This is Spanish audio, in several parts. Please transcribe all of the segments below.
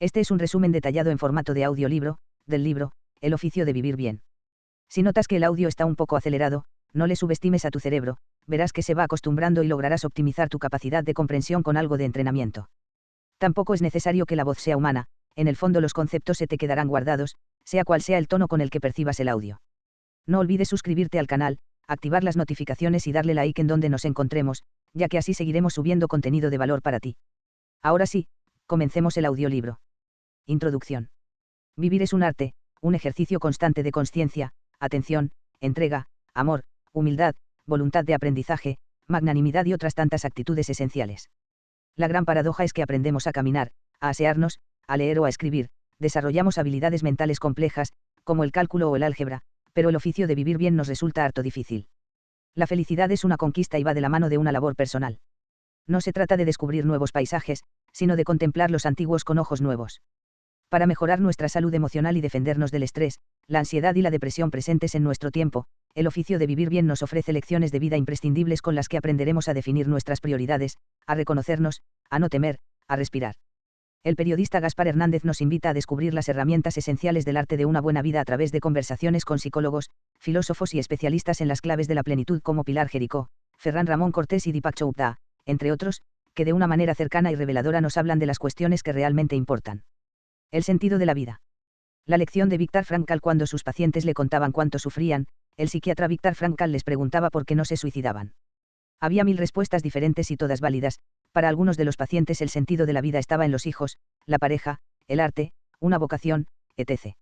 Este es un resumen detallado en formato de audiolibro, del libro, El oficio de vivir bien. Si notas que el audio está un poco acelerado, no le subestimes a tu cerebro, verás que se va acostumbrando y lograrás optimizar tu capacidad de comprensión con algo de entrenamiento. Tampoco es necesario que la voz sea humana, en el fondo los conceptos se te quedarán guardados, sea cual sea el tono con el que percibas el audio. No olvides suscribirte al canal, activar las notificaciones y darle like en donde nos encontremos, ya que así seguiremos subiendo contenido de valor para ti. Ahora sí, comencemos el audiolibro. Introducción. Vivir es un arte, un ejercicio constante de consciencia, atención, entrega, amor, humildad, voluntad de aprendizaje, magnanimidad y otras tantas actitudes esenciales. La gran paradoja es que aprendemos a caminar, a asearnos, a leer o a escribir, desarrollamos habilidades mentales complejas, como el cálculo o el álgebra, pero el oficio de vivir bien nos resulta harto difícil. La felicidad es una conquista y va de la mano de una labor personal. No se trata de descubrir nuevos paisajes, sino de contemplar los antiguos con ojos nuevos. Para mejorar nuestra salud emocional y defendernos del estrés, la ansiedad y la depresión presentes en nuestro tiempo, el oficio de vivir bien nos ofrece lecciones de vida imprescindibles con las que aprenderemos a definir nuestras prioridades, a reconocernos, a no temer, a respirar. El periodista Gaspar Hernández nos invita a descubrir las herramientas esenciales del arte de una buena vida a través de conversaciones con psicólogos, filósofos y especialistas en las claves de la plenitud como Pilar Jericó, Ferran Ramón Cortés y Deepak Chopra, entre otros, que de una manera cercana y reveladora nos hablan de las cuestiones que realmente importan. El sentido de la vida. La lección de Viktor Frankl cuando sus pacientes le contaban cuánto sufrían, el psiquiatra Viktor Frankl les preguntaba por qué no se suicidaban. Había 1000 respuestas diferentes y todas válidas. Para algunos de los pacientes el sentido de la vida estaba en los hijos, la pareja, el arte, una vocación, etc.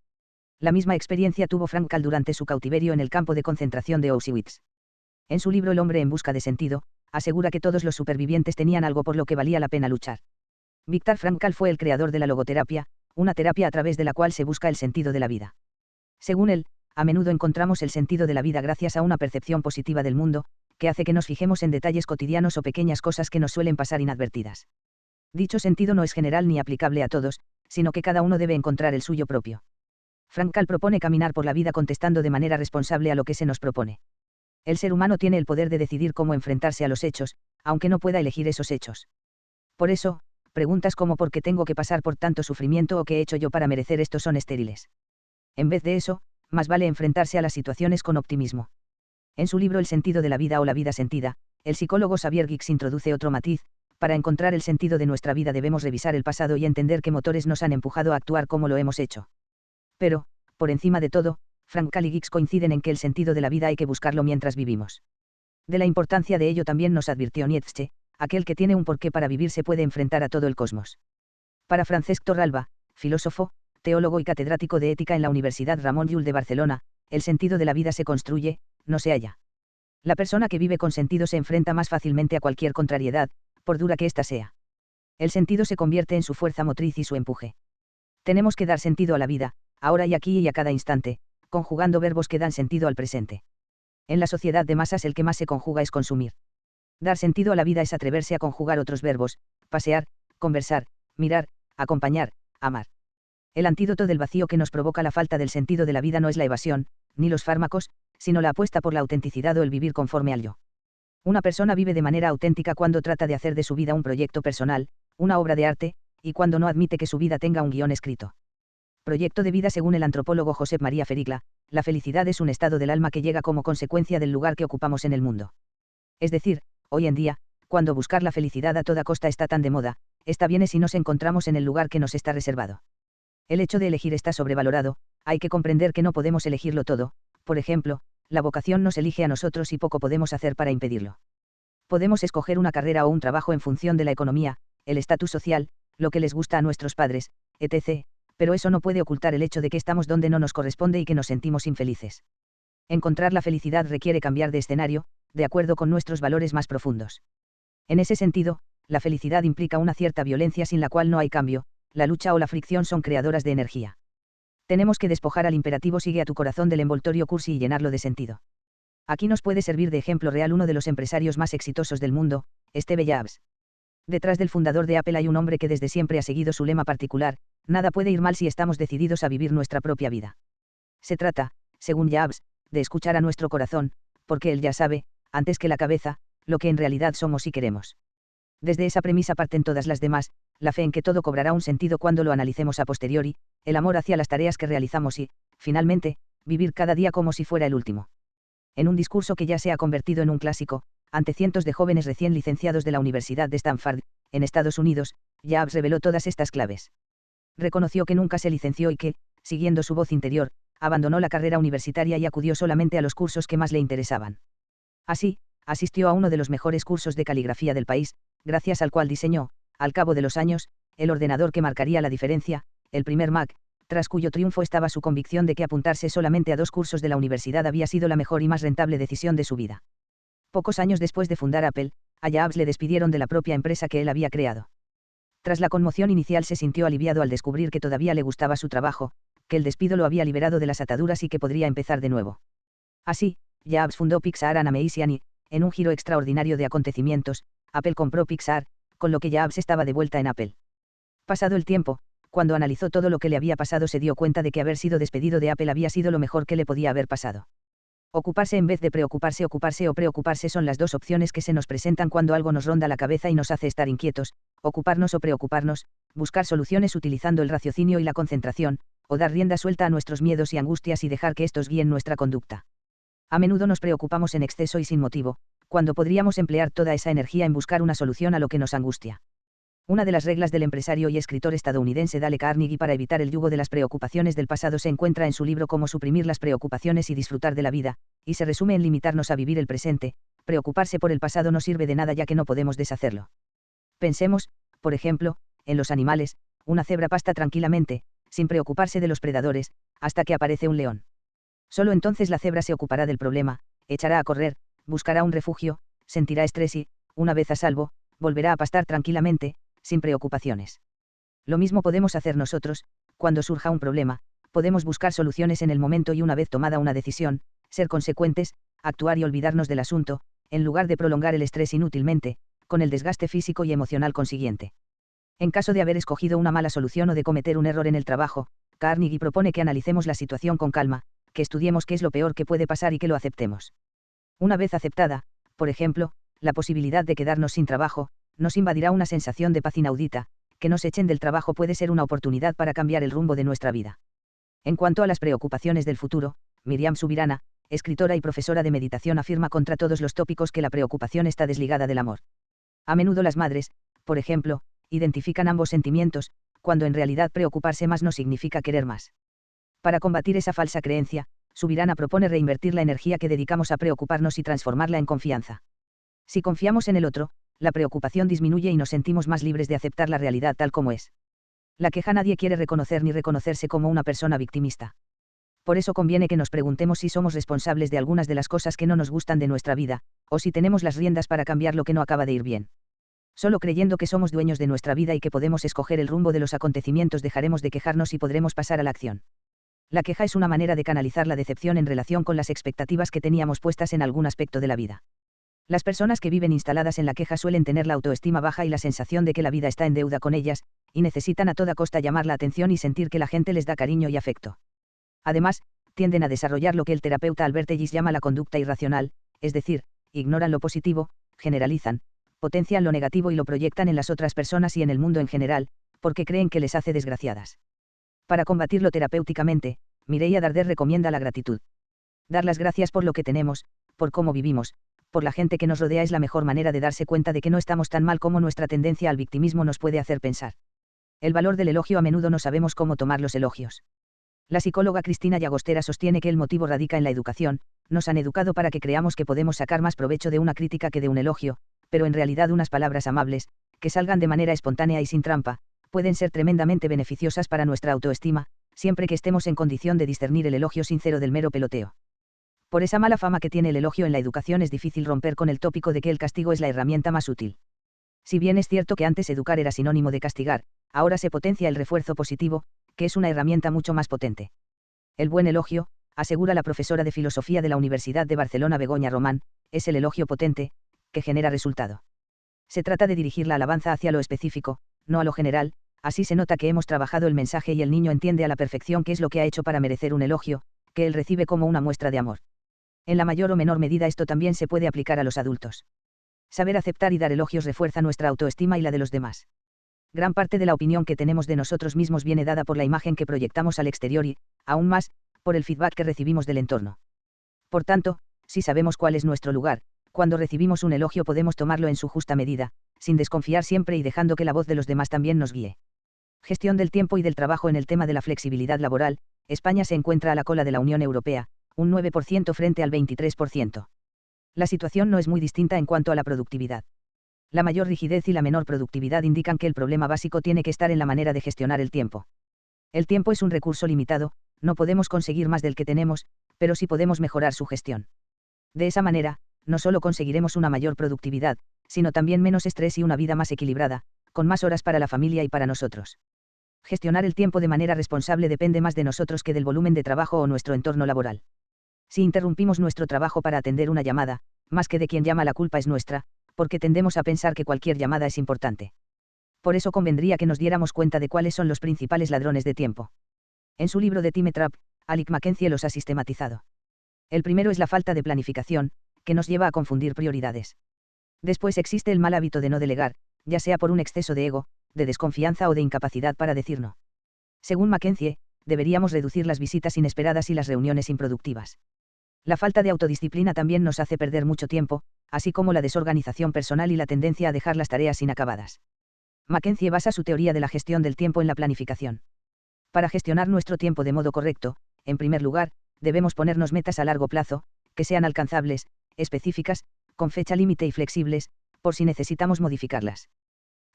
La misma experiencia tuvo Frankl durante su cautiverio en el campo de concentración de Auschwitz. En su libro El hombre en busca de sentido, asegura que todos los supervivientes tenían algo por lo que valía la pena luchar. Viktor Frankl fue el creador de la logoterapia, una terapia a través de la cual se busca el sentido de la vida. Según él, a menudo encontramos el sentido de la vida gracias a una percepción positiva del mundo, que hace que nos fijemos en detalles cotidianos o pequeñas cosas que nos suelen pasar inadvertidas. Dicho sentido no es general ni aplicable a todos, sino que cada uno debe encontrar el suyo propio. Frankl propone caminar por la vida contestando de manera responsable a lo que se nos propone. El ser humano tiene el poder de decidir cómo enfrentarse a los hechos, aunque no pueda elegir esos hechos. Por eso, preguntas como ¿por qué tengo que pasar por tanto sufrimiento o qué he hecho yo para merecer esto son estériles? En vez de eso, más vale enfrentarse a las situaciones con optimismo. En su libro El sentido de la vida o la vida sentida, el psicólogo Xavier Guix introduce otro matiz: para encontrar el sentido de nuestra vida debemos revisar el pasado y entender qué motores nos han empujado a actuar como lo hemos hecho. Pero, por encima de todo, Frankl y Guix coinciden en que el sentido de la vida hay que buscarlo mientras vivimos. De la importancia de ello también nos advirtió Nietzsche: aquel que tiene un porqué para vivir se puede enfrentar a todo el cosmos. Para Francesc Torralba, filósofo, teólogo y catedrático de ética en la Universidad Ramon Llull de Barcelona, el sentido de la vida se construye, no se halla. La persona que vive con sentido se enfrenta más fácilmente a cualquier contrariedad, por dura que ésta sea. El sentido se convierte en su fuerza motriz y su empuje. Tenemos que dar sentido a la vida, ahora y aquí y a cada instante, conjugando verbos que dan sentido al presente. En la sociedad de masas el que más se conjuga es consumir. Dar sentido a la vida es atreverse a conjugar otros verbos: pasear, conversar, mirar, acompañar, amar. El antídoto del vacío que nos provoca la falta del sentido de la vida no es la evasión, ni los fármacos, sino la apuesta por la autenticidad o el vivir conforme al yo. Una persona vive de manera auténtica cuando trata de hacer de su vida un proyecto personal, una obra de arte, y cuando no admite que su vida tenga un guión escrito. Proyecto de vida. Según el antropólogo Josep María Ferigla, la felicidad es un estado del alma que llega como consecuencia del lugar que ocupamos en el mundo. Es decir, hoy en día, cuando buscar la felicidad a toda costa está tan de moda, está bien si nos encontramos en el lugar que nos está reservado. El hecho de elegir está sobrevalorado, hay que comprender que no podemos elegirlo todo. Por ejemplo, la vocación nos elige a nosotros y poco podemos hacer para impedirlo. Podemos escoger una carrera o un trabajo en función de la economía, el estatus social, lo que les gusta a nuestros padres, etc., pero eso no puede ocultar el hecho de que estamos donde no nos corresponde y que nos sentimos infelices. Encontrar la felicidad requiere cambiar de escenario, de acuerdo con nuestros valores más profundos. En ese sentido, la felicidad implica una cierta violencia sin la cual no hay cambio. La lucha o la fricción son creadoras de energía. Tenemos que despojar al imperativo sigue a tu corazón del envoltorio cursi y llenarlo de sentido. Aquí nos puede servir de ejemplo real uno de los empresarios más exitosos del mundo, Steve Jobs. Detrás del fundador de Apple hay un hombre que desde siempre ha seguido su lema particular: nada puede ir mal si estamos decididos a vivir nuestra propia vida. Se trata, según Jobs, de escuchar a nuestro corazón, porque él ya sabe, antes que la cabeza, lo que en realidad somos y queremos. Desde esa premisa parten todas las demás, la fe en que todo cobrará un sentido cuando lo analicemos a posteriori, el amor hacia las tareas que realizamos y, finalmente, vivir cada día como si fuera el último. En un discurso que ya se ha convertido en un clásico, ante cientos de jóvenes recién licenciados de la Universidad de Stanford, en Estados Unidos, Jobs reveló todas estas claves. Reconoció que nunca se licenció y que, siguiendo su voz interior, abandonó la carrera universitaria y acudió solamente a los cursos que más le interesaban. Así, asistió a uno de los mejores cursos de caligrafía del país, gracias al cual diseñó, al cabo de los años, el ordenador que marcaría la diferencia, el primer Mac, tras cuyo triunfo estaba su convicción de que apuntarse solamente a 2 cursos de la universidad había sido la mejor y más rentable decisión de su vida. Pocos años después de fundar Apple, a Jobs le despidieron de la propia empresa que él había creado. Tras la conmoción inicial se sintió aliviado al descubrir que todavía le gustaba su trabajo, que el despido lo había liberado de las ataduras y que podría empezar de nuevo. Así, Jobs fundó Pixar and Amazing y, en un giro extraordinario de acontecimientos, Apple compró Pixar, con lo que Jobs estaba de vuelta en Apple. Pasado el tiempo, cuando analizó todo lo que le había pasado se dio cuenta de que haber sido despedido de Apple había sido lo mejor que le podía haber pasado. Ocuparse en vez de preocuparse, ocuparse o preocuparse son las dos opciones que se nos presentan cuando algo nos ronda la cabeza y nos hace estar inquietos, ocuparnos o preocuparnos, buscar soluciones utilizando el raciocinio y la concentración, o dar rienda suelta a nuestros miedos y angustias y dejar que estos guíen nuestra conducta. A menudo nos preocupamos en exceso y sin motivo, cuando podríamos emplear toda esa energía en buscar una solución a lo que nos angustia. Una de las reglas del empresario y escritor estadounidense Dale Carnegie para evitar el yugo de las preocupaciones del pasado se encuentra en su libro Cómo suprimir las preocupaciones y disfrutar de la vida, y se resume en limitarnos a vivir el presente. Preocuparse por el pasado no sirve de nada ya que no podemos deshacerlo. Pensemos, por ejemplo, en los animales. Una cebra pasta tranquilamente, sin preocuparse de los predadores, hasta que aparece un león. Solo entonces la cebra se ocupará del problema, echará a correr, buscará un refugio, sentirá estrés y, una vez a salvo, volverá a pastar tranquilamente, sin preocupaciones. Lo mismo podemos hacer nosotros, cuando surja un problema, podemos buscar soluciones en el momento y una vez tomada una decisión, ser consecuentes, actuar y olvidarnos del asunto, en lugar de prolongar el estrés inútilmente, con el desgaste físico y emocional consiguiente. En caso de haber escogido una mala solución o de cometer un error en el trabajo, Carnegie propone que analicemos la situación con calma, que estudiemos qué es lo peor que puede pasar y que lo aceptemos. Una vez aceptada, por ejemplo, la posibilidad de quedarnos sin trabajo, nos invadirá una sensación de paz inaudita. Que nos echen del trabajo puede ser una oportunidad para cambiar el rumbo de nuestra vida. En cuanto a las preocupaciones del futuro, Miriam Subirana, escritora y profesora de meditación, afirma contra todos los tópicos que la preocupación está desligada del amor. A menudo las madres, por ejemplo, identifican ambos sentimientos, cuando en realidad preocuparse más no significa querer más. Para combatir esa falsa creencia, Subirana propone reinvertir la energía que dedicamos a preocuparnos y transformarla en confianza. Si confiamos en el otro, la preocupación disminuye y nos sentimos más libres de aceptar la realidad tal como es. La queja nadie quiere reconocer ni reconocerse como una persona victimista. Por eso conviene que nos preguntemos si somos responsables de algunas de las cosas que no nos gustan de nuestra vida, o si tenemos las riendas para cambiar lo que no acaba de ir bien. Solo creyendo que somos dueños de nuestra vida y que podemos escoger el rumbo de los acontecimientos dejaremos de quejarnos y podremos pasar a la acción. La queja es una manera de canalizar la decepción en relación con las expectativas que teníamos puestas en algún aspecto de la vida. Las personas que viven instaladas en la queja suelen tener la autoestima baja y la sensación de que la vida está en deuda con ellas, y necesitan a toda costa llamar la atención y sentir que la gente les da cariño y afecto. Además, tienden a desarrollar lo que el terapeuta Albert Ellis llama la conducta irracional, es decir, ignoran lo positivo, generalizan, potencian lo negativo y lo proyectan en las otras personas y en el mundo en general, porque creen que les hace desgraciadas. Para combatirlo terapéuticamente, Mireia Darder recomienda la gratitud. Dar las gracias por lo que tenemos, por cómo vivimos, por la gente que nos rodea es la mejor manera de darse cuenta de que no estamos tan mal como nuestra tendencia al victimismo nos puede hacer pensar. El valor del elogio a menudo no sabemos cómo tomar los elogios. La psicóloga Cristina Llagostera sostiene que el motivo radica en la educación. Nos han educado para que creamos que podemos sacar más provecho de una crítica que de un elogio, pero en realidad unas palabras amables, que salgan de manera espontánea y sin trampa, pueden ser tremendamente beneficiosas para nuestra autoestima, siempre que estemos en condición de discernir el elogio sincero del mero peloteo. Por esa mala fama que tiene el elogio en la educación es difícil romper con el tópico de que el castigo es la herramienta más útil. Si bien es cierto que antes educar era sinónimo de castigar, ahora se potencia el refuerzo positivo, que es una herramienta mucho más potente. El buen elogio, asegura la profesora de filosofía de la Universidad de Barcelona Begoña Román, es el elogio potente, que genera resultado. Se trata de dirigir la alabanza hacia lo específico, no a lo general, así se nota que hemos trabajado el mensaje y el niño entiende a la perfección qué es lo que ha hecho para merecer un elogio, que él recibe como una muestra de amor. En la mayor o menor medida esto también se puede aplicar a los adultos. Saber aceptar y dar elogios refuerza nuestra autoestima y la de los demás. Gran parte de la opinión que tenemos de nosotros mismos viene dada por la imagen que proyectamos al exterior y, aún más, por el feedback que recibimos del entorno. Por tanto, si sabemos cuál es nuestro lugar, cuando recibimos un elogio podemos tomarlo en su justa medida, sin desconfiar siempre y dejando que la voz de los demás también nos guíe. Gestión del tiempo y del trabajo. En el tema de la flexibilidad laboral, España se encuentra a la cola de la Unión Europea, un 9% frente al 23%. La situación no es muy distinta en cuanto a la productividad. La mayor rigidez y la menor productividad indican que el problema básico tiene que estar en la manera de gestionar el tiempo. El tiempo es un recurso limitado, no podemos conseguir más del que tenemos, pero sí podemos mejorar su gestión. De esa manera, no solo conseguiremos una mayor productividad, sino también menos estrés y una vida más equilibrada, con más horas para la familia y para nosotros. Gestionar el tiempo de manera responsable depende más de nosotros que del volumen de trabajo o nuestro entorno laboral. Si interrumpimos nuestro trabajo para atender una llamada, más que de quien llama, la culpa es nuestra, porque tendemos a pensar que cualquier llamada es importante. Por eso convendría que nos diéramos cuenta de cuáles son los principales ladrones de tiempo. En su libro The Time Trap, Alec Mackenzie los ha sistematizado. El primero es la falta de planificación, que nos lleva a confundir prioridades. Después existe el mal hábito de no delegar, ya sea por un exceso de ego, de desconfianza o de incapacidad para decir no. Según Mackenzie, deberíamos reducir las visitas inesperadas y las reuniones improductivas. La falta de autodisciplina también nos hace perder mucho tiempo, así como la desorganización personal y la tendencia a dejar las tareas inacabadas. Mackenzie basa su teoría de la gestión del tiempo en la planificación. Para gestionar nuestro tiempo de modo correcto, en primer lugar, debemos ponernos metas a largo plazo, que sean alcanzables, específicas, con fecha límite y flexibles, por si necesitamos modificarlas.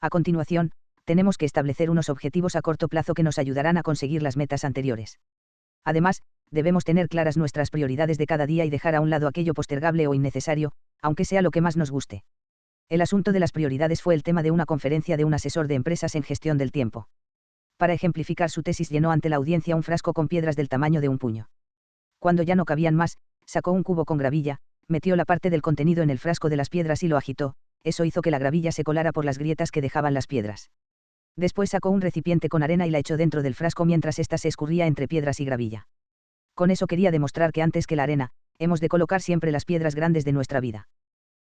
A continuación, tenemos que establecer unos objetivos a corto plazo que nos ayudarán a conseguir las metas anteriores. Además, debemos tener claras nuestras prioridades de cada día y dejar a un lado aquello postergable o innecesario, aunque sea lo que más nos guste. El asunto de las prioridades fue el tema de una conferencia de un asesor de empresas en gestión del tiempo. Para ejemplificar su tesis, llenó ante la audiencia un frasco con piedras del tamaño de un puño. Cuando ya no cabían más, sacó un cubo con gravilla, metió la parte del contenido en el frasco de las piedras y lo agitó. Eso hizo que la gravilla se colara por las grietas que dejaban las piedras. Después sacó un recipiente con arena y la echó dentro del frasco mientras ésta se escurría entre piedras y gravilla. Con eso quería demostrar que antes que la arena, hemos de colocar siempre las piedras grandes de nuestra vida.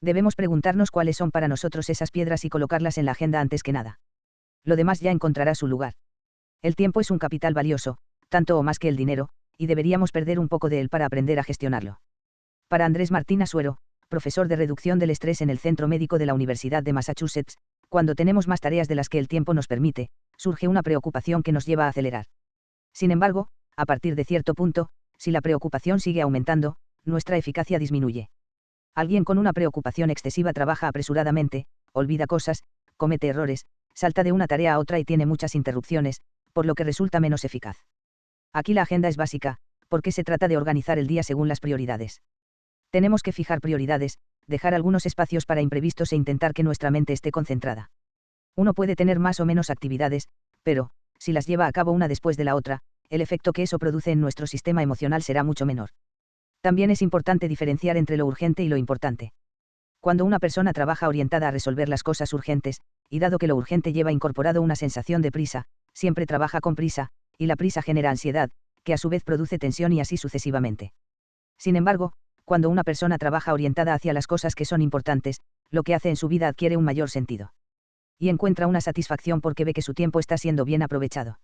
Debemos preguntarnos cuáles son para nosotros esas piedras y colocarlas en la agenda antes que nada. Lo demás ya encontrará su lugar. El tiempo es un capital valioso, tanto o más que el dinero, y deberíamos perder un poco de él para aprender a gestionarlo. Para Andrés Martín Asuero, profesor de reducción del estrés en el Centro Médico de la Universidad de Massachusetts, cuando tenemos más tareas de las que el tiempo nos permite, surge una preocupación que nos lleva a acelerar. Sin embargo, a partir de cierto punto, si la preocupación sigue aumentando, nuestra eficacia disminuye. Alguien con una preocupación excesiva trabaja apresuradamente, olvida cosas, comete errores, salta de una tarea a otra y tiene muchas interrupciones, por lo que resulta menos eficaz. Aquí la agenda es básica, porque se trata de organizar el día según las prioridades. Tenemos que fijar prioridades, dejar algunos espacios para imprevistos e intentar que nuestra mente esté concentrada. Uno puede tener más o menos actividades, pero, si las lleva a cabo una después de la otra, el efecto que eso produce en nuestro sistema emocional será mucho menor. También es importante diferenciar entre lo urgente y lo importante. Cuando una persona trabaja orientada a resolver las cosas urgentes, y dado que lo urgente lleva incorporado una sensación de prisa, siempre trabaja con prisa, y la prisa genera ansiedad, que a su vez produce tensión y así sucesivamente. Sin embargo, cuando una persona trabaja orientada hacia las cosas que son importantes, lo que hace en su vida adquiere un mayor sentido. Y encuentra una satisfacción porque ve que su tiempo está siendo bien aprovechado.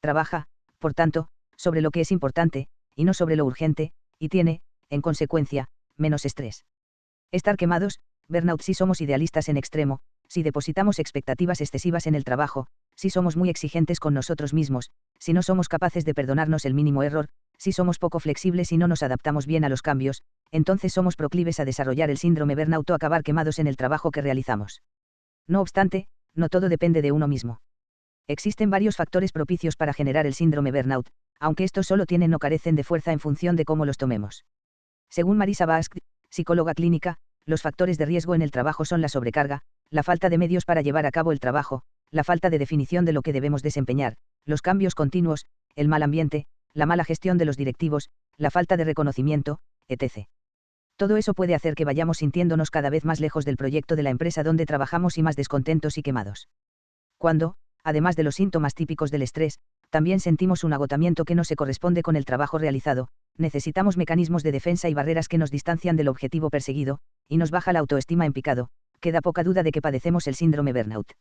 Trabaja, por tanto, sobre lo que es importante, y no sobre lo urgente, y tiene, en consecuencia, menos estrés. Estar quemados, burnout. Si somos idealistas en extremo, si depositamos expectativas excesivas en el trabajo, si somos muy exigentes con nosotros mismos, si no somos capaces de perdonarnos el mínimo error, si somos poco flexibles y no nos adaptamos bien a los cambios, entonces somos proclives a desarrollar el síndrome burnout o acabar quemados en el trabajo que realizamos. No obstante, no todo depende de uno mismo. Existen varios factores propicios para generar el síndrome burnout, aunque estos solo tienen o carecen de fuerza en función de cómo los tomemos. Según Marisa Bask, psicóloga clínica, los factores de riesgo en el trabajo son la sobrecarga, la falta de medios para llevar a cabo el trabajo, la falta de definición de lo que debemos desempeñar, los cambios continuos, el mal ambiente, la mala gestión de los directivos, la falta de reconocimiento, etc. Todo eso puede hacer que vayamos sintiéndonos cada vez más lejos del proyecto de la empresa donde trabajamos y más descontentos y quemados. Cuando, además de los síntomas típicos del estrés, también sentimos un agotamiento que no se corresponde con el trabajo realizado, necesitamos mecanismos de defensa y barreras que nos distancian del objetivo perseguido, y nos baja la autoestima en picado, queda poca duda de que padecemos el síndrome burnout.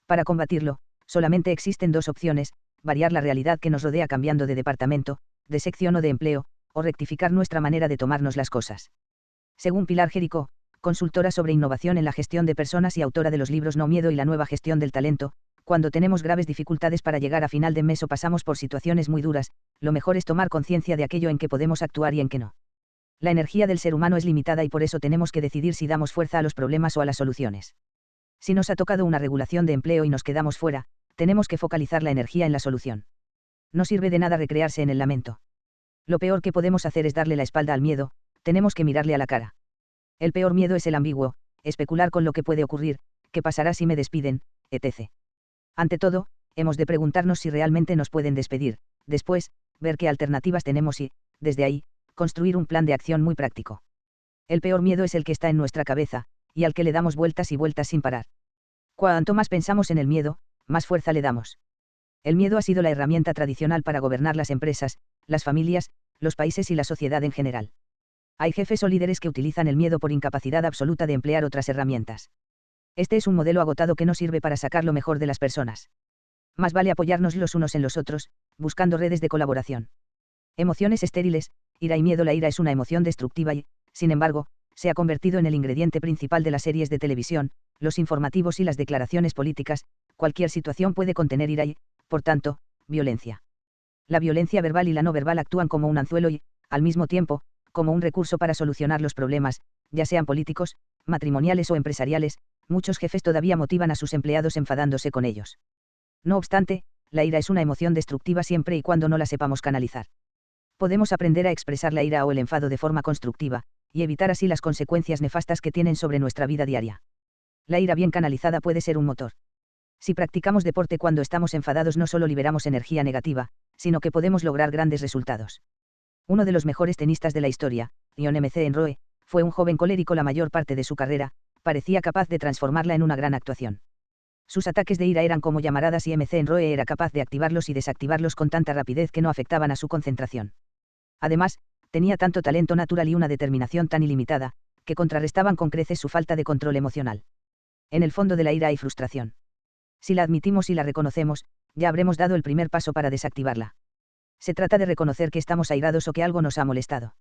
Para combatirlo, solamente existen dos opciones: variar la realidad que nos rodea cambiando de departamento, de sección o de empleo, o rectificar nuestra manera de tomarnos las cosas. Según Pilar Jericó, consultora sobre innovación en la gestión de personas y autora de los libros No Miedo y la nueva gestión del talento, cuando tenemos graves dificultades para llegar a final de mes o pasamos por situaciones muy duras, lo mejor es tomar conciencia de aquello en que podemos actuar y en que no. La energía del ser humano es limitada y por eso tenemos que decidir si damos fuerza a los problemas o a las soluciones. Si nos ha tocado una regulación de empleo y nos quedamos fuera, tenemos que focalizar la energía en la solución. No sirve de nada recrearse en el lamento. Lo peor que podemos hacer es darle la espalda al miedo, tenemos que mirarle a la cara. El peor miedo es el ambiguo, especular con lo que puede ocurrir, qué pasará si me despiden, etc. Ante todo, hemos de preguntarnos si realmente nos pueden despedir, después, ver qué alternativas tenemos y, desde ahí, construir un plan de acción muy práctico. El peor miedo es el que está en nuestra cabeza, y al que le damos vueltas y vueltas sin parar. Cuanto más pensamos en el miedo, más fuerza le damos. El miedo ha sido la herramienta tradicional para gobernar las empresas, las familias, los países y la sociedad en general. Hay jefes o líderes que utilizan el miedo por incapacidad absoluta de emplear otras herramientas. Este es un modelo agotado que no sirve para sacar lo mejor de las personas. Más vale apoyarnos los unos en los otros, buscando redes de colaboración. Emociones estériles, ira y miedo. La ira es una emoción destructiva y, sin embargo, se ha convertido en el ingrediente principal de las series de televisión, los informativos y las declaraciones políticas. Cualquier situación puede contener ira y, por tanto, violencia. La violencia verbal y la no verbal actúan como un anzuelo y, al mismo tiempo, como un recurso para solucionar los problemas, ya sean políticos, matrimoniales o empresariales. Muchos jefes todavía motivan a sus empleados enfadándose con ellos. No obstante, la ira es una emoción destructiva siempre y cuando no la sepamos canalizar. Podemos aprender a expresar la ira o el enfado de forma constructiva, y evitar así las consecuencias nefastas que tienen sobre nuestra vida diaria. La ira bien canalizada puede ser un motor. Si practicamos deporte cuando estamos enfadados, no solo liberamos energía negativa, sino que podemos lograr grandes resultados. Uno de los mejores tenistas de la historia, John McEnroe, fue un joven colérico la mayor parte de su carrera, parecía capaz de transformarla en una gran actuación. Sus ataques de ira eran como llamaradas y McEnroe era capaz de activarlos y desactivarlos con tanta rapidez que no afectaban a su concentración. Además, tenía tanto talento natural y una determinación tan ilimitada, que contrarrestaban con creces su falta de control emocional. En el fondo de la ira hay frustración. Si la admitimos y la reconocemos, ya habremos dado el primer paso para desactivarla. Se trata de reconocer que estamos airados o que algo nos ha molestado.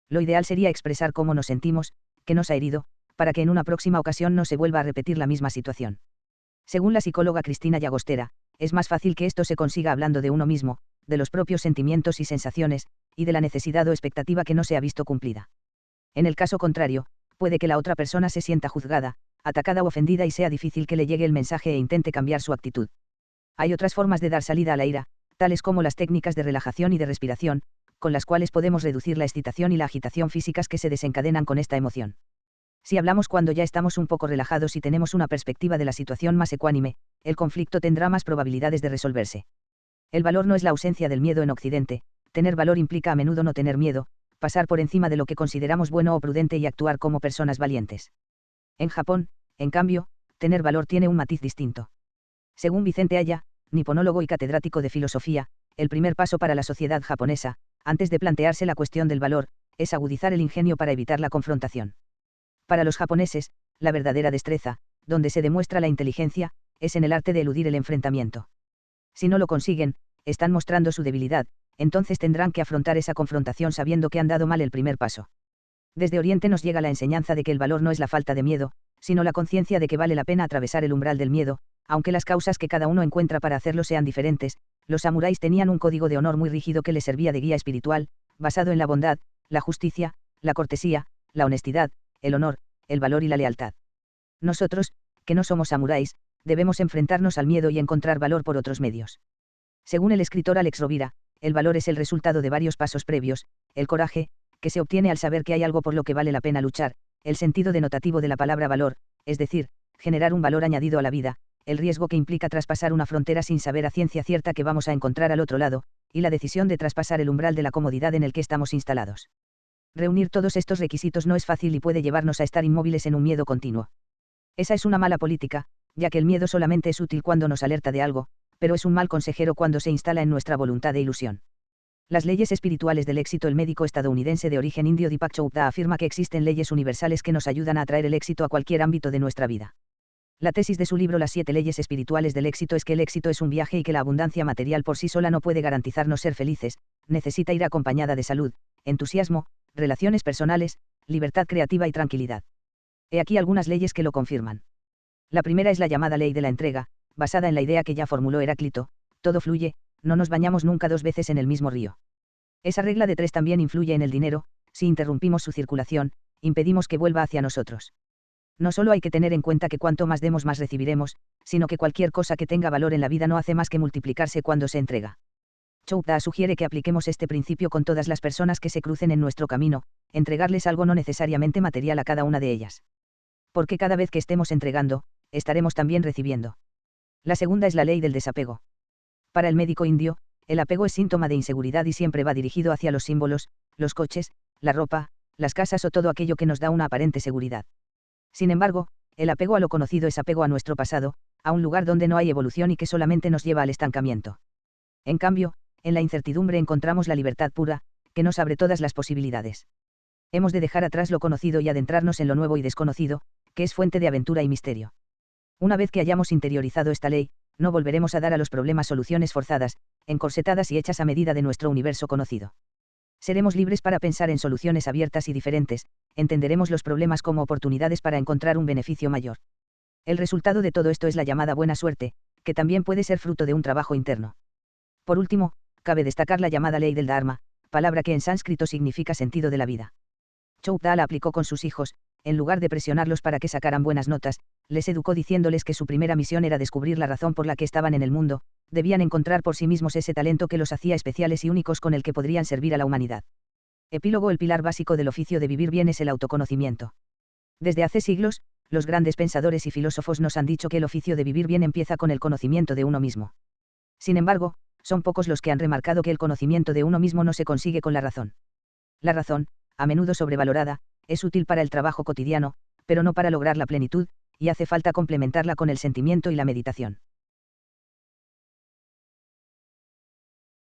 Lo ideal sería expresar cómo nos sentimos, qué nos ha herido, para que en una próxima ocasión no se vuelva a repetir la misma situación. Según la psicóloga Cristina Llagostera, es más fácil que esto se consiga hablando de uno mismo, de los propios sentimientos y sensaciones, y de la necesidad o expectativa que no se ha visto cumplida. En el caso contrario, puede que la otra persona se sienta juzgada, atacada o ofendida y sea difícil que le llegue el mensaje e intente cambiar su actitud. Hay otras formas de dar salida a la ira, tales como las técnicas de relajación y de respiración, con las cuales podemos reducir la excitación y la agitación físicas que se desencadenan con esta emoción. Si hablamos cuando ya estamos un poco relajados y tenemos una perspectiva de la situación más ecuánime, el conflicto tendrá más probabilidades de resolverse. El valor no es la ausencia del miedo en Occidente. Tener valor implica a menudo no tener miedo, pasar por encima de lo que consideramos bueno o prudente y actuar como personas valientes. En Japón, en cambio, tener valor tiene un matiz distinto. Según Vicente Aya, niponólogo y catedrático de filosofía, el primer paso para la sociedad japonesa, antes de plantearse la cuestión del valor, es agudizar el ingenio para evitar la confrontación. Para los japoneses, la verdadera destreza, donde se demuestra la inteligencia, es en el arte de eludir el enfrentamiento. Si no lo consiguen, están mostrando su debilidad, entonces tendrán que afrontar esa confrontación sabiendo que han dado mal el primer paso. Desde Oriente nos llega la enseñanza de que el valor no es la falta de miedo, sino la conciencia de que vale la pena atravesar el umbral del miedo, aunque las causas que cada uno encuentra para hacerlo sean diferentes. Los samuráis tenían un código de honor muy rígido que les servía de guía espiritual, basado en la bondad, la justicia, la cortesía, la honestidad, el honor, el valor y la lealtad. Nosotros, que no somos samuráis, debemos enfrentarnos al miedo y encontrar valor por otros medios. Según el escritor Alex Rovira, el valor es el resultado de varios pasos previos: el coraje, que se obtiene al saber que hay algo por lo que vale la pena luchar; el sentido denotativo de la palabra valor, es decir, generar un valor añadido a la vida; el riesgo que implica traspasar una frontera sin saber a ciencia cierta que vamos a encontrar al otro lado; y la decisión de traspasar el umbral de la comodidad en el que estamos instalados. Reunir todos estos requisitos no es fácil y puede llevarnos a estar inmóviles en un miedo continuo. Esa es una mala política, ya que el miedo solamente es útil cuando nos alerta de algo, pero es un mal consejero cuando se instala en nuestra voluntad e ilusión. Las leyes espirituales del éxito. El médico estadounidense de origen indio Deepak Chopra afirma que existen leyes universales que nos ayudan a atraer el éxito a cualquier ámbito de nuestra vida. La tesis de su libro Las 7 leyes espirituales del éxito es que el éxito es un viaje y que la abundancia material por sí sola no puede garantizarnos ser felices, necesita ir acompañada de salud, entusiasmo, relaciones personales, libertad creativa y tranquilidad. He aquí algunas leyes que lo confirman. La primera es la llamada ley de la entrega, basada en la idea que ya formuló Heráclito: todo fluye, no nos bañamos nunca 2 veces en el mismo río. Esa regla de 3 también influye en el dinero: si interrumpimos su circulación, impedimos que vuelva hacia nosotros. No solo hay que tener en cuenta que cuanto más demos más recibiremos, sino que cualquier cosa que tenga valor en la vida no hace más que multiplicarse cuando se entrega. Chopra sugiere que apliquemos este principio con todas las personas que se crucen en nuestro camino, entregarles algo no necesariamente material a cada una de ellas. Porque cada vez que estemos entregando, estaremos también recibiendo. La segunda es la ley del desapego. Para el médico indio, el apego es síntoma de inseguridad y siempre va dirigido hacia los símbolos, los coches, la ropa, las casas o todo aquello que nos da una aparente seguridad. Sin embargo, el apego a lo conocido es apego a nuestro pasado, a un lugar donde no hay evolución y que solamente nos lleva al estancamiento. En cambio, en la incertidumbre encontramos la libertad pura, que nos abre todas las posibilidades. Hemos de dejar atrás lo conocido y adentrarnos en lo nuevo y desconocido, que es fuente de aventura y misterio. Una vez que hayamos interiorizado esta ley, no volveremos a dar a los problemas soluciones forzadas, encorsetadas y hechas a medida de nuestro universo conocido. Seremos libres para pensar en soluciones abiertas y diferentes, entenderemos los problemas como oportunidades para encontrar un beneficio mayor. El resultado de todo esto es la llamada buena suerte, que también puede ser fruto de un trabajo interno. Por último, cabe destacar la llamada ley del Dharma, palabra que en sánscrito significa sentido de la vida. Chopra la aplicó con sus hijos: en lugar de presionarlos para que sacaran buenas notas, les educó diciéndoles que su primera misión era descubrir la razón por la que estaban en el mundo, debían encontrar por sí mismos ese talento que los hacía especiales y únicos con el que podrían servir a la humanidad. Epílogo. El pilar básico del oficio de vivir bien es el autoconocimiento. Desde hace siglos, los grandes pensadores y filósofos nos han dicho que el oficio de vivir bien empieza con el conocimiento de uno mismo. Sin embargo, son pocos los que han remarcado que el conocimiento de uno mismo no se consigue con la razón. La razón, a menudo sobrevalorada, es útil para el trabajo cotidiano, pero no para lograr la plenitud, y hace falta complementarla con el sentimiento y la meditación.